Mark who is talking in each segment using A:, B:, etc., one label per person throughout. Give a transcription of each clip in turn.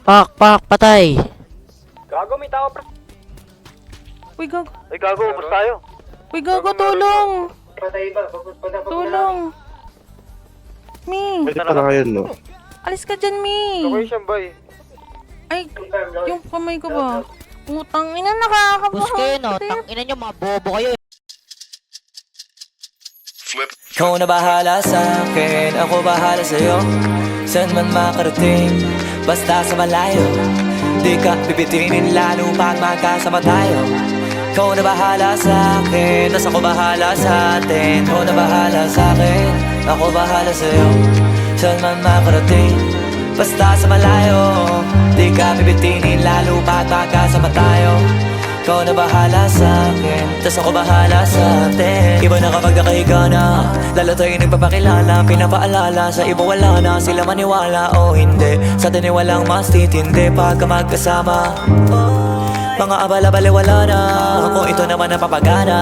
A: Pak, patay.
B: Gago, may tao, pre.
C: Uy, gago.
B: Ay, gago, ubos tayo.
C: Uy, gago, tulong.
D: Patay ba?
C: Tulong. Mi,
E: Pwede pala kayo, no?
C: alis ka dyan, Mi.
B: Okay, Shambay.
C: Ay, yung kamay ko ba? Utang ina, nakakabahan.
A: Buske, no? Tangina nyo, mga bobo kayo.
F: Ikaw na bahala sa'kin, ako bahala sa'yo. Saan man makarating, basta sa malayo. Di ka pipitinin lalo pag magkasama tayo. Ikaw na bahala sa'kin, tas ako bahala sa'tin. Ikaw na bahala sa'kin, ako bahala sa'yo. Saan man makarating, basta sa malayo. Di ka pipitinin lalo pag magkasama tayo. Ikaw na bahala sa'kin, tas ako bahala sa'tin. Iba na kapag nakahiga na, lalo tayo nagpapakilala. Pinapaalala sa iba wala na, sila maniwala o hindi. Sa atin ay walang mas titindi pagka magkasama. Mga abala-bali wala na, kung ito naman ang papagana.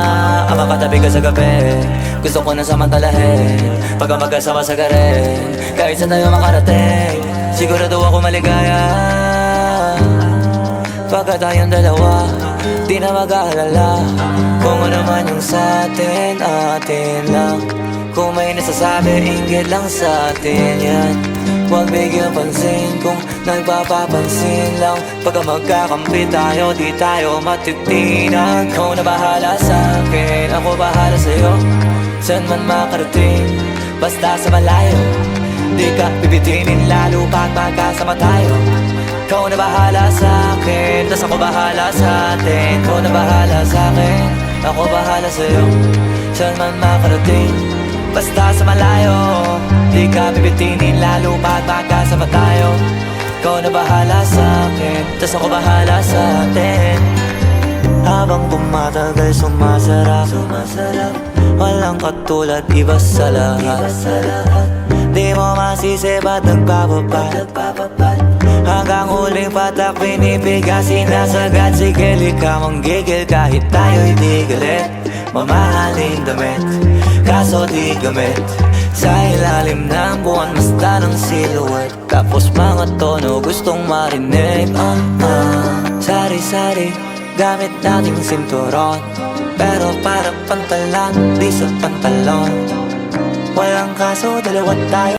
F: Ang makatabi ka sa gabi, gusto ko na samantalahin. Pagka magkasama sa garin, kahit saan tayo makarating, sigurado ako maligaya. Pagka tayong dalawa, di na mag-aalala kung ano man yung sa'tin, atin lang. Kung may nasasabi, inggit lang sa'tin yan. Huwag bigyan pansin kung nagpapapansin lang. Pagka magkakampi tayo, di tayo matitinan. Ikaw na bahala sa'kin, ako bahala sa'yo. Saan man makarating, basta sa malayo. Di ka bibitinin lalo pag magkasama tayo. Ikaw na bahala sa'kin, tas ako bahala sa'tin. Ikaw na bahala sa'kin, ako bahala sa'yo. Saan man makarating, basta sa malayo. Di ka bibitinin lalo pag magkasama tayo. Ikaw na bahala sa'kin, tas ako bahala sa'tin. Habang tumatagal sumasarap, walang katulad, iba sa lahat. Di mo masisi ba't nagpapapal. Hanggang huling patak pinipigas, sinasagad. Sige, lika mong gigil kahit tayo'y di galit. Mamahaling damit, kaso di gamit. Sa ilalim ng buwan, basta ng silhouette. Tapos mga tono gustong marinig. Sari-sari, gamit nating sinturon. Pero para pantalan, di sa pantalon. Walang kaso, dalawa tayo.